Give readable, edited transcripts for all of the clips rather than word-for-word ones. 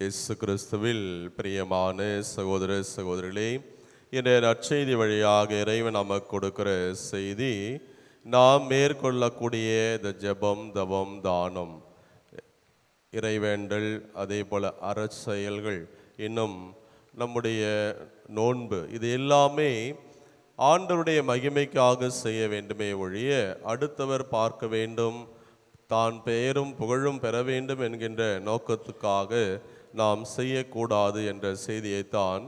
இயேசு கிறிஸ்துவில் பிரியமான சகோதர சகோதரிகளே, இன்றைய நற்செய்தி வழியாக இறைவன் நமக்கு கொடுக்கிற செய்தி, நாம் மேற்கொள்ளக்கூடிய இந்த ஜெபம், தவம், தானம், இறைவேண்டல், அதே போல அறச்செயல்கள், இன்னும் நம்முடைய நோன்பு, இது எல்லாமே ஆண்டவருடைய மகிமைக்காக செய்ய வேண்டுமே ஒழிய அடுத்தவர் பார்க்க வேண்டும், தான் பெயரும் புகழும் பெற வேண்டும் என்கின்ற நோக்கத்துக்காக நாம் செய்யக்கூடாது என்ற செய்தியைத்தான்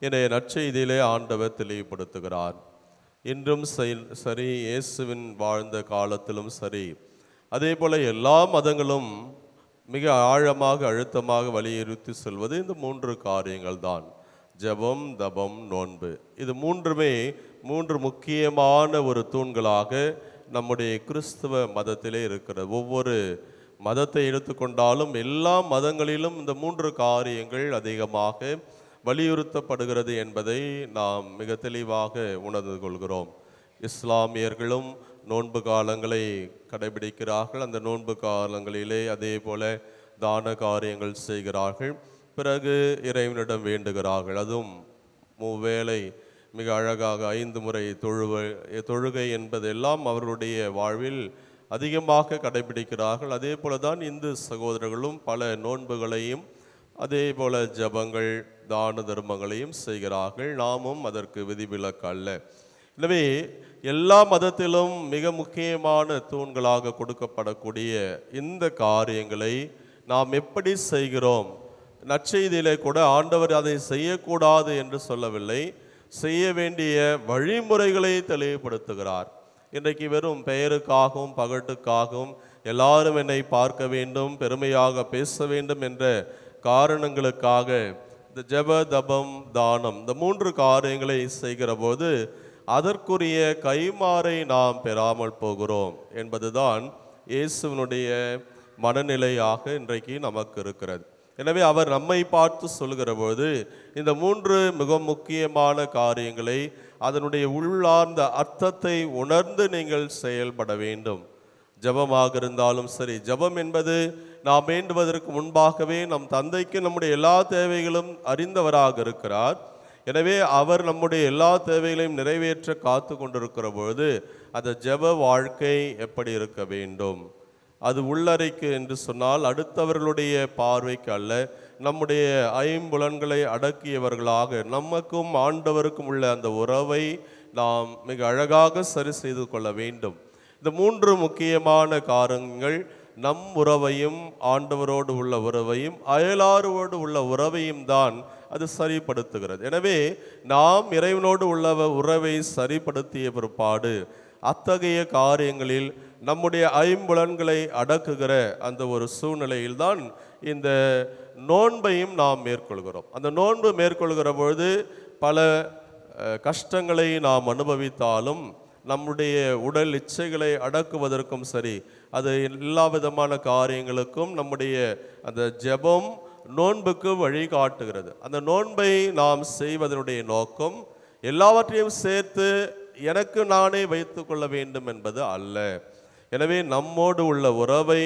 இன்றைய நற்செய்தியிலே ஆண்டவர் தெளிவுபடுத்துகிறார். இன்றும் சரி, இயேசுவின் வாழ்ந்த காலத்திலும் சரி, அதே போல எல்லா மதங்களும் மிக ஆழமாக அழுத்தமாக வலியுறுத்தி சொல்வது இந்த 3 காரியங்கள் தான்: ஜெபம், தபம், நோன்பு. இது மூன்றுமே 3 முக்கியமான ஒரு தூண்களாக நம்முடைய கிறிஸ்துவ மதத்திலே இருக்கிறது. ஒவ்வொரு மதத்தை எடுத்துக்கொண்டாலும் எல்லா மதங்களிலும் இந்த 3 காரியங்கள் அதிகமாக வலியுறுத்தப்படுகிறது என்பதை நாம் மிக தெளிவாக உணர்ந்து கொள்கிறோம். இஸ்லாமியர்களும் நோன்பு காலங்களை கடைபிடிக்கிறார்கள். அந்த நோன்பு காலங்களிலே அதே போல தான காரியங்கள் செய்கிறார்கள். பிறகு இறைவனிடம் வேண்டுகிறார்கள். அதுவும் மூவேளை மிக அழகாக 5 முறை தொழுகை என்பதெல்லாம் அவர்களுடைய வாழ்வில் அதிகமாக கடைபிடிக்கிறார்கள். அதே போல தான் இந்து சகோதரர்களும் பல நோன்புகளையும் அதே போல ஜபங்கள், தான தர்மங்களையும் செய்கிறார்கள். நாமும் அதற்கு விதிவிலக்கு அல்ல. எனவே எல்லா மதத்திலும் மிக முக்கியமான தூண்களாக கொடுக்கப்படக்கூடிய இந்த காரியங்களை நாம் எப்படி செய்கிறோம்? நற்செய்தியிலே கூட ஆண்டவர் அதை செய்யக்கூடாது என்று சொல்லவில்லை, செய்ய வேண்டிய வழிமுறைகளை தெளிவுபடுத்துகிறார். இன்றைக்கு வெறும் பெயருக்காகவும் பகட்டுக்காகவும் எல்லாரும் என்னை பார்க்க வேண்டும், பெருமையாக பேச வேண்டும் என்ற காரணங்களுக்காக இந்த ஜெப, தபம், தானம், இந்த 3 காரியங்களை செய்கிற போது அதற்குரிய கைமாறை நாம் பெறாமல் போகிறோம் என்பதுதான் இயேசுவினுடைய மனநிலையாக இன்றைக்கு நமக்கு இருக்கிறது. எனவே அவர் நம்மை பார்த்து சொல்கிற போது இந்த 3 மிக முக்கியமான காரியங்களை, அதனுடைய உள்ளார்ந்த அர்த்தத்தை உணர்ந்து நீங்கள் செயல்பட வேண்டும். ஜபமாக இருந்தாலும் சரி, ஜபம் என்பது நாம் வேண்டுவதற்கு முன்பாகவே நம் தந்தைக்கு நம்முடைய எல்லா தேவைகளும் அறிந்தவராக இருக்கிறார். எனவே அவர் நம்முடைய எல்லா தேவைகளையும் நிறைவேற்ற காத்து கொண்டிருக்கிற பொழுது அந்த ஜப வாழ்க்கை எப்படி இருக்க வேண்டும்? அது உள்ளறைக்கு என்று சொன்னால் அடுத்தவர்களுடைய பார்வைக்கு அல்ல, நம்முடைய ஐம்புலன்களை அடக்கியவர்களாக நமக்கும் ஆண்டவருக்கும் உள்ள அந்த உறவை நாம் மிக அழகாக சரி செய்து கொள்ள வேண்டும். இந்த 3 முக்கியமான காரியங்கள் நம் உறவையும், ஆண்டவரோடு உள்ள உறவையும், அயலாரோடு உள்ள உறவையும் தான் அது சரிப்படுத்துகிறது. எனவே நாம் இறைவனோடு உள்ள உறவை சரிப்படுத்திய பிற்பாடு அத்தகைய காரியங்களில் நம்முடைய ஐம்புலன்களை அடக்குகிற அந்த ஒரு சூழ்நிலையில்தான் இந்த நோன்பையும் நாம் மேற்கொள்கிறோம். அந்த நோன்பு மேற்கொள்கிற பொழுது பல கஷ்டங்களை நாம் அனுபவித்தாலும் நம்முடைய உடல் இச்சைகளை அடக்குவதற்கும் சரி, அது எல்லா விதமான காரியங்களுக்கும் நம்முடைய அந்த ஜெபம் நோன்புக்கு வழிகாட்டுகிறது. அந்த நோன்பை நாம் செய்வதனுடைய நோக்கம் எல்லாவற்றையும் சேர்த்து எனக்கு நானே வைத்து கொள்ள வேண்டும் என்பது அல்ல. எனவே நம்மோடு உள்ள உறவை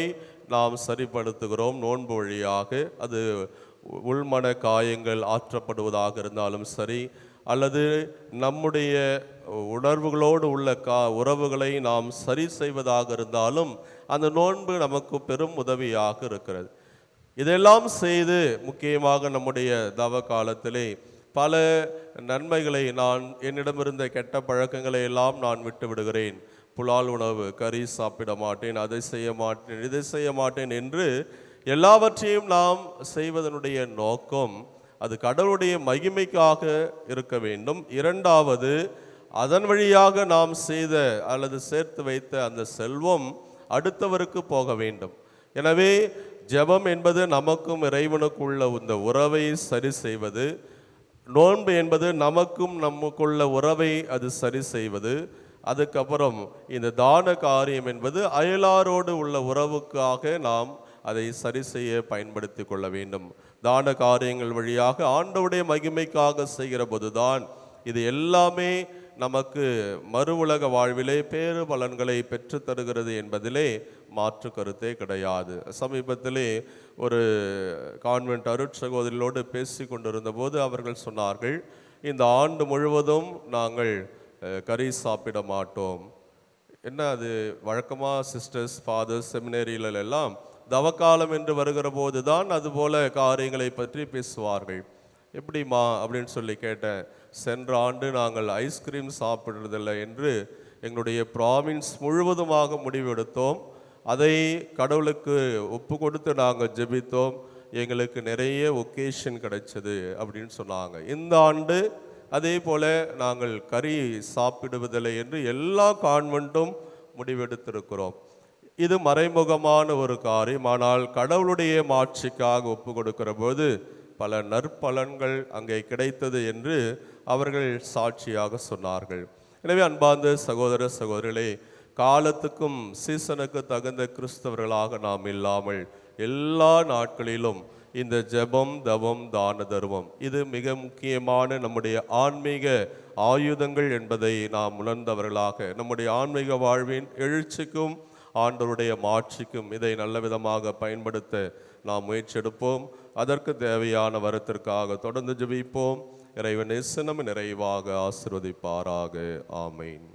நாம் சரிப்படுத்துகிறோம் நோன்பு வழியாக. அது உள்மன காயங்கள் ஆற்றப்படுவதாக இருந்தாலும் சரி, அல்லது நம்முடைய உணர்வுகளோடு உள்ள உறவுகளை நாம் சரி செய்வதாக இருந்தாலும் அந்த நோன்பு நமக்கு பெரும் உதவியாக இருக்கிறது. இதெல்லாம் செய்து முக்கியமாக நம்முடைய தவ காலத்திலே பல நன்மைகளை, என்னிடமிருந்த கெட்ட பழக்கங்களை எல்லாம் நான் விட்டு விடுகிறேன். புலால் உணவு, கறி சாப்பிட மாட்டேன், அதை செய்ய மாட்டேன், இதை செய்ய மாட்டேன் என்று எல்லாவற்றையும் நாம் செய்வதனுடைய நோக்கம் அது கடவுளுடைய மகிமைக்காக இருக்க வேண்டும். இரண்டாவது, அதன் வழியாக நாம் செய்த அல்லது சேர்த்து வைத்த அந்த செல்வம் அடுத்தவருக்கு போக வேண்டும். எனவே ஜெபம் என்பது நமக்கும் இறைவனுக்குள்ள இந்த உறவை சரி செய்வது, நோன்பு என்பது நமக்கும் நமக்குள்ள உறவை அது சரி செய்வது, அதுக்கப்புறம் இந்த தான காரியம் என்பது அயலாரோடு உள்ள உறவுக்காக நாம் அதை சரி செய்ய பயன்படுத்தி கொள்ள வேண்டும். தான காரியங்கள் வழியாக ஆண்டவருடைய மகிமைக்காக செய்கிற போதுதான் இது எல்லாமே நமக்கு மறு உலக வாழ்விலே பேறு பலன்களை பெற்று தருகிறது என்பதிலே மாற்று கருத்தே கிடையாது. சமீபத்திலே ஒரு கான்வென்ட் அருட்சகோதரிகளோடு பேசி கொண்டிருந்த போது அவர்கள் சொன்னார்கள், இந்த ஆண்டு முழுவதும் நாங்கள் கறி சாப்பிட மாட்டோம். என்ன அது வழக்கமாக சிஸ்டர்ஸ் ஃபாதர்ஸ் செமினரியில எல்லாம் தவக்காலம் என்று வருகிற போது தான் அதுபோல காரியங்களை பற்றி பேசுவார்கள். எப்படிம்மா அப்படின்னு சொல்லி கேட்டேன். சென்ற ஆண்டு நாங்கள் ஐஸ்கிரீம் சாப்பிட்றதில்லை என்று எங்களுடைய ப்ராவின்ஸ் முழுவதுமாக முடிவெடுத்தோம். அதை கடவுளுக்கு ஒப்பு கொடுத்து நாங்கள் ஜெபித்தோம். எங்களுக்கு நிறைய ஒகேஷன் கிடைச்சது அப்படின்னு சொன்னாங்க. இந்த ஆண்டு அதே போல நாங்கள் கறி சாப்பிடுவதில்லை என்று எல்லா கான்வென்ட்டும் முடிவெடுத்திருக்கிறோம். இது மறைமுகமான ஒரு காரியம். ஆனால் கடவுளுடைய மாட்சிக்காக ஒப்பு கொடுக்கிற போது பல நற்பலன்கள் அங்கே கிடைத்தது என்று அவர்கள் சாட்சியாக சொன்னார்கள். எனவே அன்பார்ந்த சகோதர சகோதரிகளே, காலத்துக்கும் சீசனுக்கு தகுந்த கிறிஸ்தவர்களாக நாம் இல்லாமல் எல்லா நாட்களிலும் இந்த ஜெபம், தவம், தான தர்மம் இது மிக முக்கியமான நம்முடைய ஆன்மீக ஆயுதங்கள் என்பதை நாம் உணர்ந்தவர்களாக நம்முடைய ஆன்மீக வாழ்வின் எழுச்சிக்கும் ஆண்டவருடைய மாட்சிக்கும் இதை நல்ல விதமாக பயன்படுத்த நாம் முயற்சி எடுப்போம். அதற்கு தேவையான வரத்திற்காக தொடர்ந்து ஜெபிப்போம். இறைவன் இயேசு நம்மை நிறைவாக ஆசீர்வதிப்பாராக. ஆமென்.